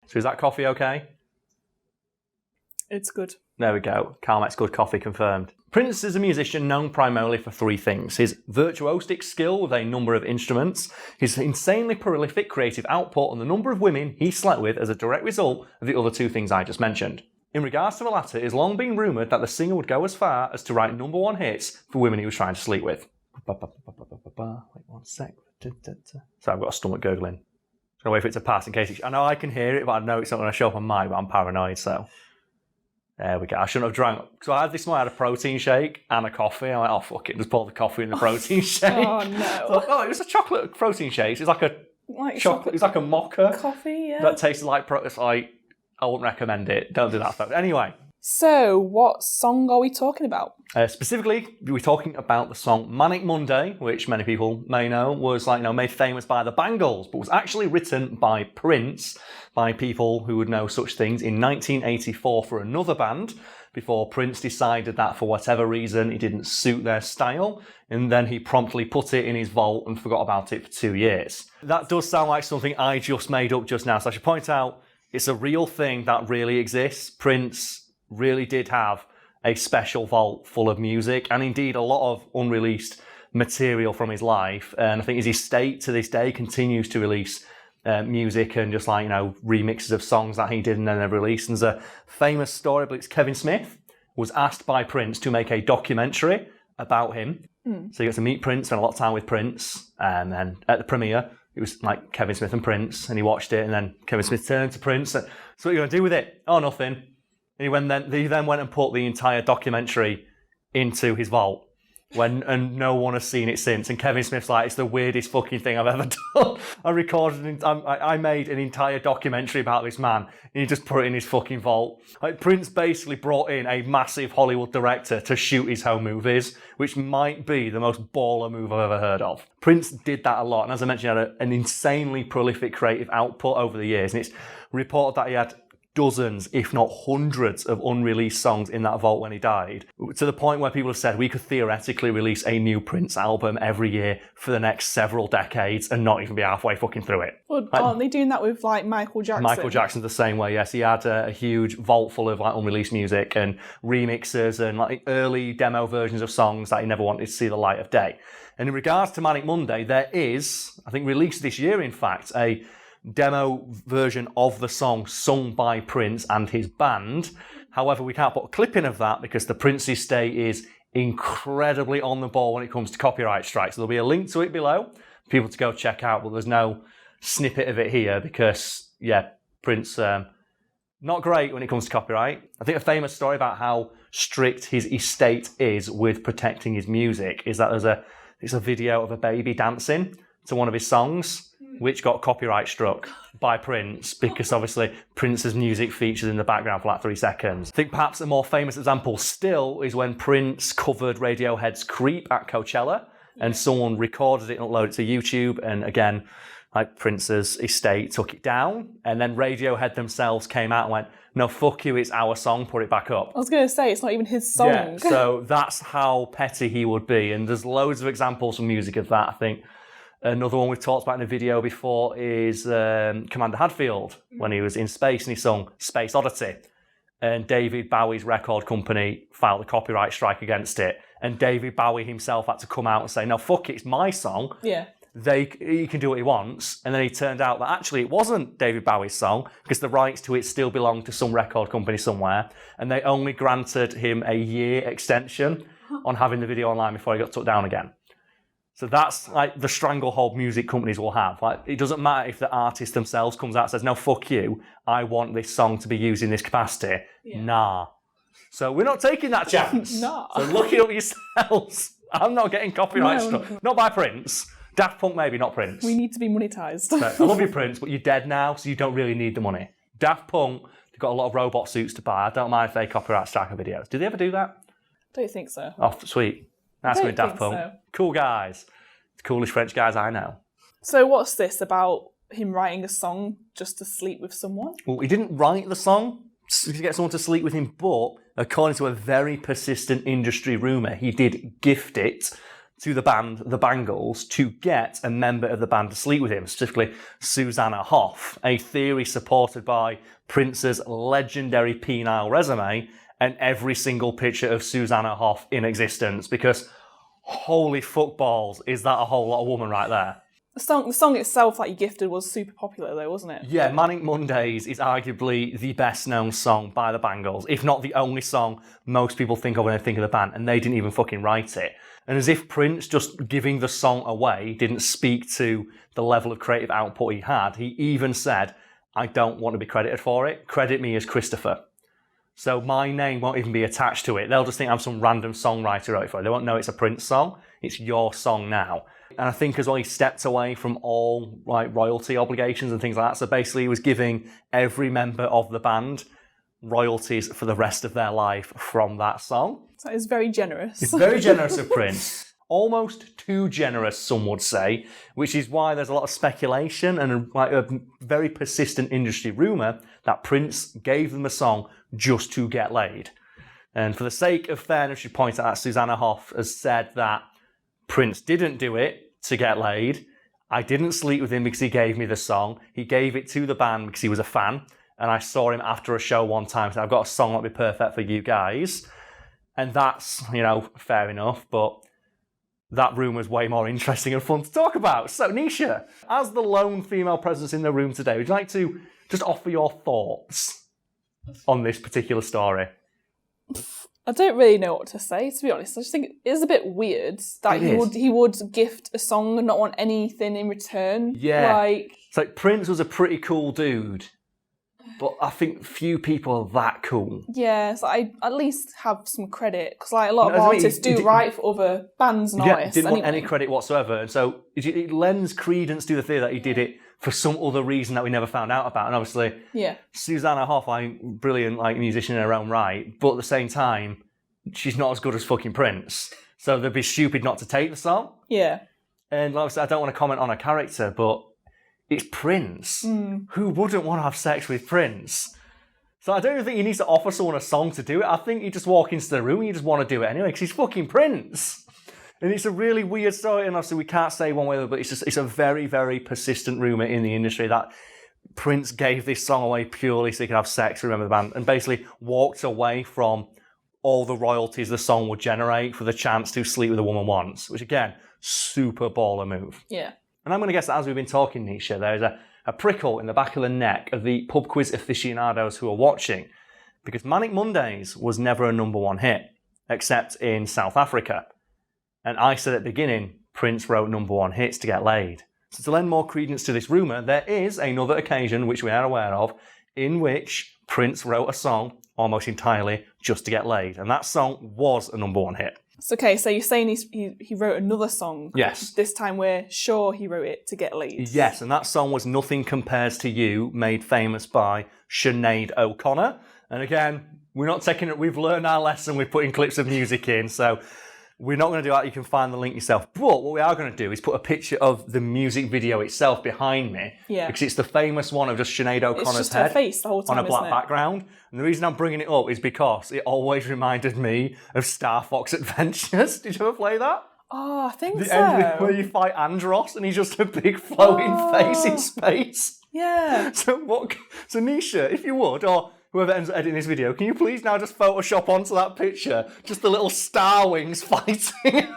So is that coffee okay? It's good. There we go. Karl makes good coffee, confirmed. Prince is a musician known primarily for three things: his virtuosic skill with a number of instruments, his insanely prolific creative output, and the number of women he slept with as a direct result of the other two things I just mentioned. In regards to the latter, it has long been rumoured that the singer would go as far as to write #1 hits for women he was trying to sleep with. Wait 1 sec. So I've got a stomach gurgling. I'll wait for it to pass in case I know I can hear it, but I know it's not going to show up on mine, but I'm paranoid, so... There we go. I shouldn't have drank. So I had this morning, I had a protein shake and a coffee. I'm like, oh, fuck it. Just pour the coffee in the protein shake. Oh, no. So, it was a chocolate protein shake. It's like a chocolate. It's like a mocha. Coffee, yeah. That tasted like... It's like... I wouldn't recommend it. Don't do that, folks. Anyway. So, what song are we talking about? Specifically, we're talking about the song Manic Monday, which many people may know was made famous by the Bangles, but was actually written by Prince, by people who would know such things, in 1984 for another band, before Prince decided that for whatever reason it didn't suit their style, and then he promptly put it in his vault and forgot about it for 2 years. That does sound like something I just made up just now, so I should point out it's a real thing that really exists. Prince really did have a special vault full of music, and indeed a lot of unreleased material from his life. And I think his estate to this day continues to release music and just remixes of songs that he did and then never released. And there's a famous story, but it's Kevin Smith was asked by Prince to make a documentary about him. So you got to meet Prince, spend a lot of time with Prince, and then at the premiere, it was like Kevin Smith and Prince, and he watched it, and then Kevin Smith turned to Prince and said, "So what are you going to do with it?" "Oh, nothing." And he then went and put the entire documentary into his vault, and no one has seen it since. And Kevin Smith's like, "It's the weirdest fucking thing I've ever done. I made an entire documentary about this man, and he just put it in his fucking vault." Like, Prince basically brought in a massive Hollywood director to shoot his home movies, which might be the most baller move I've ever heard of. Prince did that a lot, and as I mentioned, he had an insanely prolific creative output over the years, and it's reported that he had dozens, if not hundreds, of unreleased songs in that vault when he died, to the point where people have said we could theoretically release a new Prince album every year for the next several decades and not even be halfway fucking through it. Well, aren't they doing that with Michael Jackson? Michael Jackson's the same way, yes. He had a huge vault full of unreleased music and remixes and early demo versions of songs that he never wanted to see the light of day. And in regards to Manic Monday, there is, I think released this year in fact, a demo version of the song sung by Prince and his band. However, we can't put a clip in of that because the Prince estate is incredibly on the ball when it comes to copyright strikes. So there'll be a link to it below for people to go check out, but there's no snippet of it here because, Prince, not great when it comes to copyright. I think a famous story about how strict his estate is with protecting his music is that there's a video of a baby dancing to one of his songs, which got copyright struck by Prince because obviously Prince's music features in the background for 3 seconds. I think perhaps a more famous example still is when Prince covered Radiohead's Creep at Coachella and someone recorded it and uploaded it to YouTube, and again, Prince's estate took it down, and then Radiohead themselves came out and went, "No, fuck you, it's our song, put it back up." I was going to say, it's not even his song. Yeah, so that's how petty he would be, and there's loads of examples from music of that, I think. Another one we've talked about in a video before is Commander Hadfield, when he was in space and he sung Space Oddity. And David Bowie's record company filed a copyright strike against it. And David Bowie himself had to come out and say, "No, fuck it, it's my song. Yeah. He can do what he wants." And then he turned out that actually it wasn't David Bowie's song because the rights to it still belonged to some record company somewhere. And they only granted him a year extension on having the video online before he got took down again. So that's the stranglehold music companies will have. It doesn't matter if the artist themselves comes out and says, "No, fuck you, I want this song to be used in this capacity." Yeah. Nah. So we're not taking that chance. No. So look it up yourselves. I'm not getting copyright struck. Not by Prince. Daft Punk maybe, not Prince. We need to be monetised. I love you, Prince, but you're dead now, so you don't really need the money. Daft Punk, they've got a lot of robot suits to buy. I don't mind if they copyright strike videos. Do they ever do that? Don't think so. Oh, sweet. That's with Daft Punk. So. Cool guys. The coolest French guys I know. So what's this about him writing a song just to sleep with someone? Well, he didn't write the song to get someone to sleep with him, but according to a very persistent industry rumour, he did gift it to the band, the Bangles, to get a member of the band to sleep with him, specifically Susanna Hoff, a theory supported by Prince's legendary penile resume and every single picture of Susanna Hoff in existence, because holy fuckballs, is that a whole lot of woman right there. The song itself that you gifted was super popular though, wasn't it? Yeah, Manic Mondays is arguably the best known song by the Bangles, if not the only song most people think of when they think of the band, and they didn't even fucking write it. And as if Prince just giving the song away didn't speak to the level of creative output he had, he even said, I don't want to be credited for it. Credit me as Christopher. So my name won't even be attached to it. They'll just think I'm some random songwriter wrote it for it. They won't know it's a Prince song. It's your song now. And I think as well, he stepped away from all like royalty obligations and things like that. So basically he was giving every member of the band royalties for the rest of their life from that song. So it's very generous. It's very generous of Prince. Almost too generous, some would say, which is why there's a lot of speculation and a very persistent industry rumour that Prince gave them a song just to get laid. And for the sake of fairness, you point out that Susanna Hoff has said that Prince didn't do it to get laid. I didn't sleep with him because he gave me the song. He gave it to the band because he was a fan. And I saw him after a show one time and said, I've got a song that'll be perfect for you guys. And that's, fair enough, but that rumour is way more interesting and fun to talk about. So, Nisha, as the lone female presence in the room today, would you like to just offer your thoughts on this particular story? I don't really know what to say, to be honest. I just think it is a bit weird that he would gift a song and not want anything in return. Yeah. It's like Prince was a pretty cool dude, but I think few people are that cool. Yeah, so I at least have some credit, because a lot of artists do write for other bands and artists. Didn't want any credit whatsoever. And so it lends credence to the theory that he did it for some other reason that we never found out about. And obviously, Susanna Hoff, brilliant musician in her own right, but at the same time, she's not as good as fucking Prince. So they'd be stupid not to take the song. Yeah. And obviously, I don't want to comment on her character, but it's Prince. Who wouldn't want to have sex with Prince? So I don't even think he needs to offer someone a song to do it. I think you just walk into the room and you just want to do it anyway, because he's fucking Prince. And it's a really weird story, and obviously we can't say one way or the other, but it's a very, very persistent rumour in the industry that Prince gave this song away purely so he could have sex, remember the band, and basically walked away from all the royalties the song would generate for the chance to sleep with a woman once, which again, super baller move. Yeah. And I'm going to guess that as we've been talking, Nisha, there's a prickle in the back of the neck of the pub quiz aficionados who are watching, because Manic Mondays was never a number one hit, except in South Africa. And I said at the beginning, Prince wrote number one hits to get laid. So to lend more credence to this rumour, there is another occasion, which we are aware of, in which Prince wrote a song almost entirely just to get laid. And that song was a number one hit. So, okay, so you're saying he wrote another song? Yes. This time we're sure he wrote it to get laid? Yes, and that song was Nothing Compares to You, made famous by Sinead O'Connor. And again, we're not taking it, we've learned our lesson, we're putting clips of music in, so we're not going to do that. You can find the link yourself. But what we are going to do is put a picture of the music video itself behind me. Yeah. Because it's the famous one of just Sinead O'Connor's just head her face the whole time, on a black isn't it? background. And the reason I'm bringing it up is because it always reminded me of Star Fox Adventures. Did you ever play that? Oh, I think The so. end where you fight Andros and he's just a big floating face in space. Yeah. So Nisha, if you would, or whoever ends up editing this video, can you please now just Photoshop onto that picture just the little star wings fighting?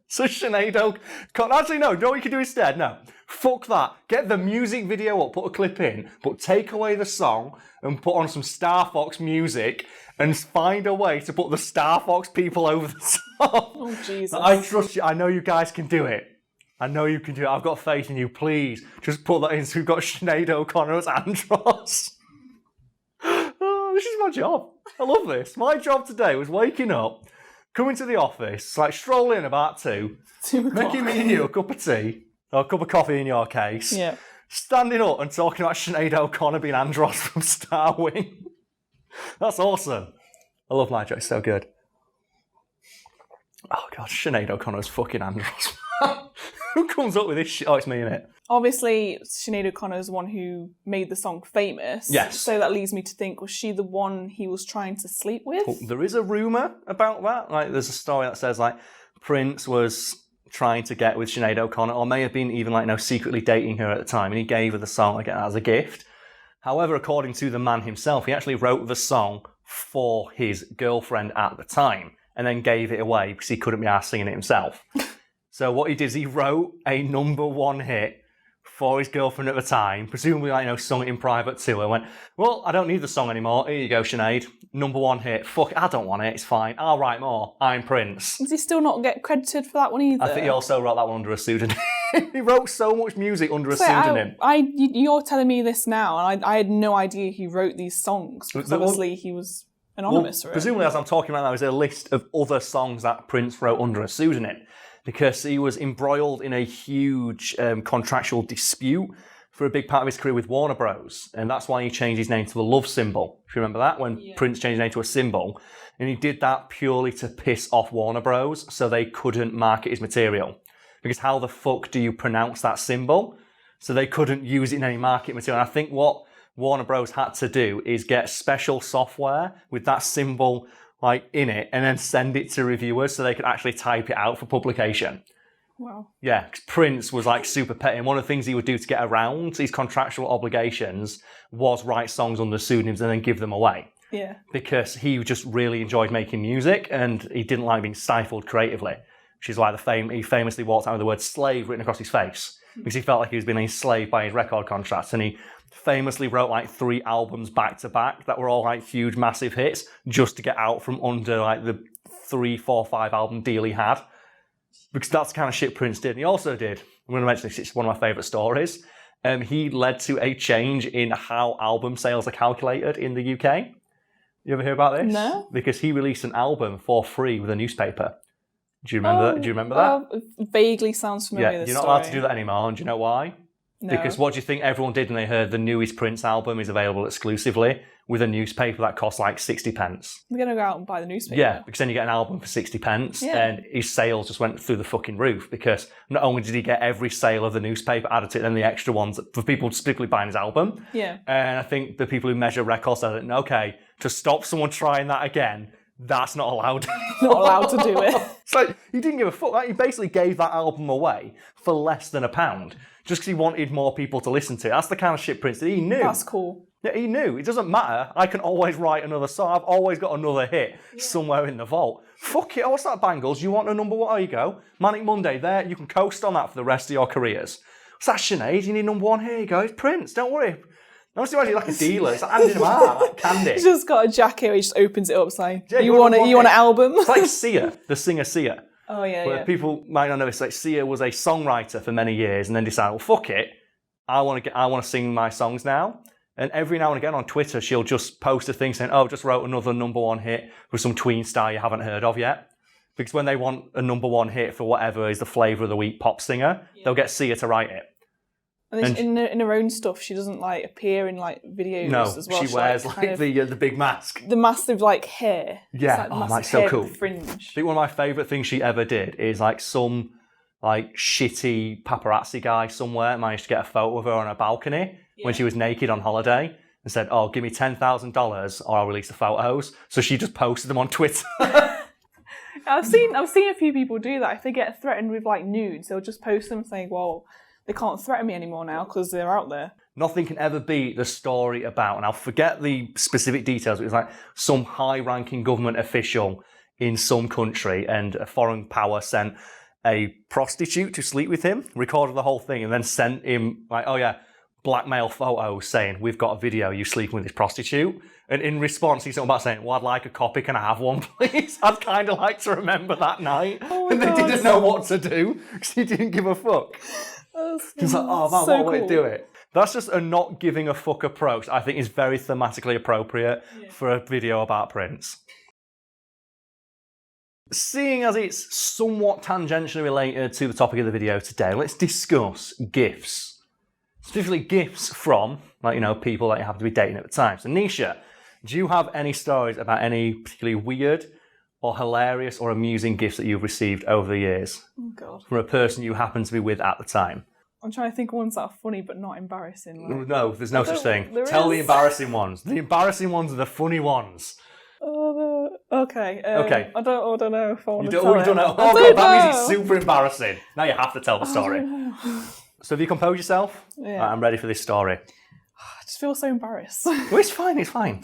So Sinead O'Connor. Actually, no. You know what you can do instead? No. Fuck that. Get the music video up, put a clip in, but take away the song and put on some Star Fox music and find a way to put the Star Fox people over the top. Oh, Jesus. I trust you. I know you guys can do it. I know you can do it. I've got faith in you. Please, just put that in so we've got Sinead O'Connor as Andros. This is my job. I love this. My job today was waking up, coming to the office, stroll in about 2 making me and you a cup of tea, or a cup of coffee in your case, standing up and talking about Sinead O'Connor being Andros from Star Wing. That's awesome. I love my job. It's so good. Oh, God, Sinead O'Connor's fucking Andros. Who comes up with this shit? Oh, it's me, innit? Obviously, Sinead O'Connor is the one who made the song famous. Yes. So that leads me to think, was she the one he was trying to sleep with? Well, there is a rumour about that. There's a story that says, Prince was trying to get with Sinead O'Connor, or may have been even like, secretly dating her at the time, and he gave her the song again as a gift. However, according to the man himself, he actually wrote the song for his girlfriend at the time, and then gave it away because he couldn't be arsed singing it himself. So what he did is he wrote a number one hit for his girlfriend at the time, presumably sung it in private to her, went, well, I don't need the song anymore. Here you go, Sinead. Number one hit. Fuck it, I don't want it. It's fine. I'll write more. I'm Prince. Does he still not get credited for that one either? I think he also wrote that one under a pseudonym. He wrote so much music under a pseudonym. You're telling me this now, and I had no idea he wrote these songs, because obviously he was anonymous. Well, presumably, as I'm talking about now, there's a list of other songs that Prince wrote under a pseudonym, because he was embroiled in a huge contractual dispute for a big part of his career with Warner Bros. And that's why he changed his name to the Love Symbol. If you remember that, when Prince changed his name to a symbol. And he did that purely to piss off Warner Bros. So they couldn't market his material. Because how the fuck do you pronounce that symbol? So they couldn't use it in any market material. And I think what Warner Bros. Had to do is get special software with that symbol in it, and then send it to reviewers so they could actually type it out for publication. Wow. Yeah, 'cause Prince was super petty, and one of the things he would do to get around these contractual obligations was write songs under pseudonyms and then give them away. Yeah. Because he just really enjoyed making music, and he didn't like being stifled creatively, which is why he famously walked out with the word slave written across his face, because he felt like he was being enslaved by his record contracts, and he famously wrote 3 albums back to back that were all huge, massive hits just to get out from under the 3, 4, 5 album deal he had. Because that's the kind of shit Prince did. And he also did, I'm going to mention this, it's one of my favourite stories. He led to a change in how album sales are calculated in the UK. You ever hear about this? No. Because he released an album for free with a newspaper. Do you remember that? Do you remember that? Vaguely sounds familiar. Yeah, you're not allowed to do that anymore. And do you know why? No. Because what do you think everyone did when they heard the newest Prince album is available exclusively with a newspaper that costs 60 pence? We're going to go out and buy the newspaper. Yeah, because then you get an album for 60 pence, and his sales just went through the fucking roof, because not only did he get every sale of the newspaper added to it, then the extra ones for people specifically buying his album. Yeah. And I think the people who measure records said, okay, to stop someone trying that again, that's not allowed. Not allowed to do it. So he didn't give a fuck. He basically gave that album away for less than £1, just because he wanted more people to listen to it. That's the kind of shit Prince did. He knew. That's cool. Yeah, he knew. It doesn't matter. I can always write another song. I've always got another hit somewhere in the vault. Fuck it. Oh, what's that, Bangles? You want a number one? There you go. Manic Monday, there. You can coast on that for the rest of your careers. What's that, Sinead? You need number one? Here you go. It's Prince. Don't worry. I want to imagine like a dealer. It's handing him out like candy. He's just got a jacket where he just opens it up saying, you want an album? It's like Sia, the singer Sia. Oh, yeah, Where people might not know this, Sia was a songwriter for many years and then decided, well, fuck it. I want to sing my songs now. And every now and again on Twitter, she'll just post a thing saying, just wrote another number one hit with some tween star you haven't heard of yet. Because when they want a number one hit for whatever is the flavour of the week pop singer, they'll get Sia to write it. And in her own stuff, she doesn't appear in videos as well. She wears the big mask. The massive hair. Yeah, that's so cool. Fringe. I think one of my favourite things she ever did is some shitty paparazzi guy somewhere managed to get a photo of her on a balcony when she was naked on holiday and said, give me $10,000 or I'll release the photos. So she just posted them on Twitter. I've seen a few people do that. If they get threatened with nudes, they'll just post them saying, well, they can't threaten me anymore now because they're out there. Nothing can ever beat the story about, and I'll forget the specific details, it was some high-ranking government official in some country, and a foreign power sent a prostitute to sleep with him, recorded the whole thing, and then sent him, blackmail photos saying, we've got a video of you sleeping with this prostitute. And in response, he's talking about saying, well, I'd like a copy, can I have one, please? I'd kind of like to remember that night. And they didn't know what to do, because he didn't give a fuck. He's like, man, so what a way to do it. That's just a not giving a fuck approach I think is very thematically appropriate for a video about Prince. Seeing as it's somewhat tangentially related to the topic of the video today, let's discuss gifts. Specifically gifts from, people that you happen to be dating at the time. So Nisha, do you have any stories about any particularly weird or hilarious or amusing gifts that you've received over the years? Oh, God. From a person you happen to be with at the time? I'm trying to think of ones that are funny but not embarrassing. No, there's no such thing. Tell the embarrassing ones. The embarrassing ones are the funny ones. Oh, no. Okay. Okay. I don't know if I want You to don't, tell you it. don't know. I Oh, don't God, that means know. it's super embarrassing. Now you have to tell the story. I don't know. So have you composed yourself? Yeah. Right, I'm ready for this story. I just feel so embarrassed. Well, it's fine, it's fine.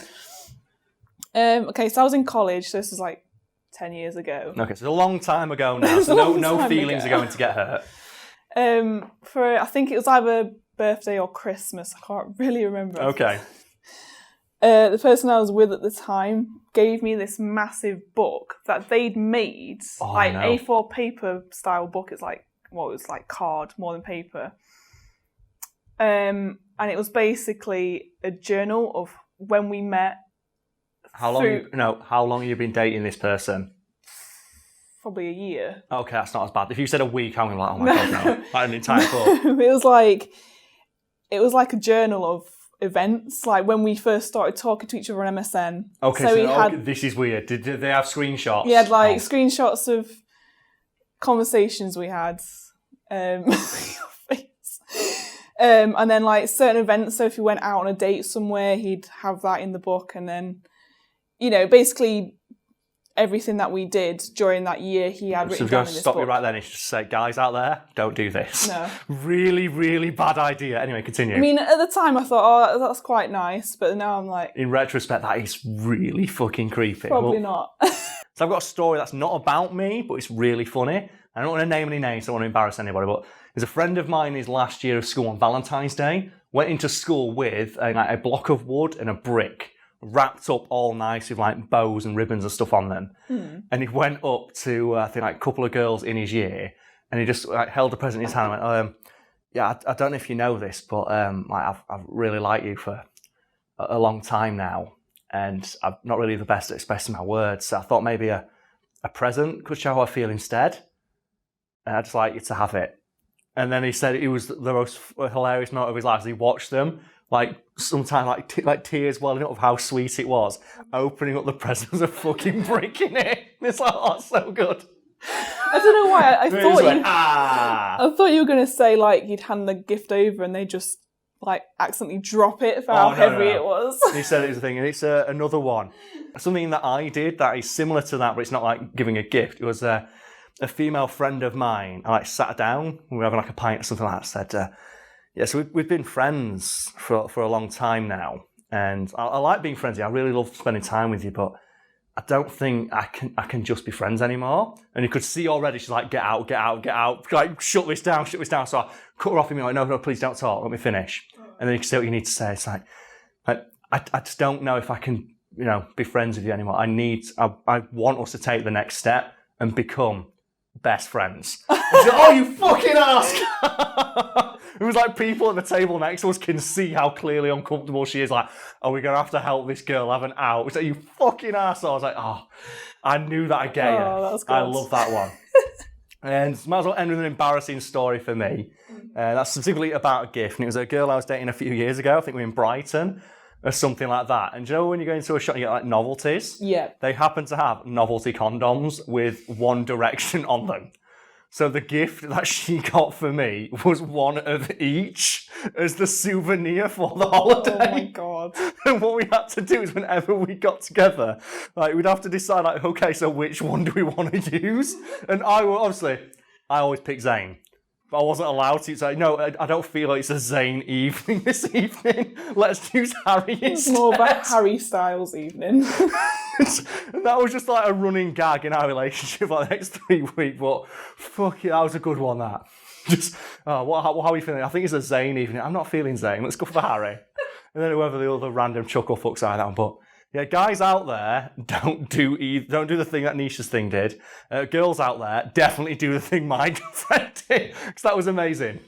Okay, so I was in college, so this is like 10 years ago. Okay, so it's a long time ago now, It's a so long no time feelings ago. are going to get hurt. For I think it was either birthday or Christmas. I can't really remember. Okay. The person I was with at the time gave me this massive book that they'd made, like no. A4 paper style book. It's like, well, it was like card more than paper. And it was basically a journal of when we met. How long have you been dating this person? Probably a year. Okay, that's not as bad. If you said a week, I'm like, oh my God, no. Like an entire book. It was like a journal of events, like when we first started talking to each other on MSN. Okay, so this is weird. Did they have screenshots? We had like screenshots of conversations we had. And then like certain events, so if you went out on a date somewhere, he'd have that in the book, and then, you know, basically everything that we did during that year he had written down in this book. So stop you right then and just say, guys out there, don't do this. No. Really, really bad idea. Anyway, continue. I mean, at the time I thought, oh, that's quite nice, but now I'm like... In retrospect, that is really fucking creepy. Probably not. So I've got a story that's not about me, but it's really funny. I don't want to name any names, so I don't want to embarrass anybody, but there's a friend of mine his last year of school on Valentine's Day, went into school with a block of wood and a brick, wrapped up all nice with like bows and ribbons and stuff on them. And he went up to, I think, like a couple of girls in his year, and he just like, held the present in his hand and went, yeah, I don't know if you know this, but like, I've really liked you for a long time now, and I'm not really the best at expressing my words, so I thought maybe a present could show how I feel instead, and I'd just like you to have it. And then he said it was the most hilarious moment of his life as he watched them, like sometimes like tears welling up of how sweet it was, opening up the present with a fucking brick in it. And it's like, oh, it's so good. I don't know why. I thought you were going to say like you'd hand the gift over and they just like accidentally drop it for how heavy it was. He said it was a thing, and it's another one. Something that I did that is similar to that, but it's not like giving a gift. It was a female friend of mine. I like sat down, we were having like a pint or something like that. Said, yeah, so we've been friends for a long time now, and I like being friends. I really love spending time with you, but I don't think I can just be friends anymore. And you could see already she's like, get out, like shut this down. So I cut her off and be like, no, please don't talk. Let me finish. And then you can say what you need to say. It's like I just don't know if I can, be friends with you anymore. I want us to take the next step and become best friends. Said, oh, you fucking ass! It was like people at the table next to us can see how clearly uncomfortable she is. Like, are we going to have to help this girl have an out? It's like, you fucking arsehole. I was like, oh, I knew that I'd get you. That's good. I love that one. And might as well end with an embarrassing story for me. That's specifically about a gift. And it was a girl I was dating a few years ago. I think we were in Brighton or something like that. And do you know when you go into a shop and you get like novelties? Yeah. They happen to have novelty condoms with One Direction on them. So the gift that she got for me was one of each as the souvenir for the holiday. Oh my God. And what we had to do is whenever we got together, like we'd have to decide like, okay, so which one do we want to use? And I always pick Zayn. But I wasn't allowed to. So no, I don't feel like it's a Zayn evening this evening. Let's use Harry instead. It's more of a Harry Styles evening. And that was just like a running gag in our relationship for the next 3 weeks. But fuck it, that was a good one, that. Just, how are we feeling? I think it's a Zayn evening. I'm not feeling Zayn. Let's go for Harry. And then whoever the other random chuckle fucks are that one. But yeah, guys out there, don't do the thing that Nisha's thing did. Girls out there, definitely do the thing my girlfriend did. Because that was amazing.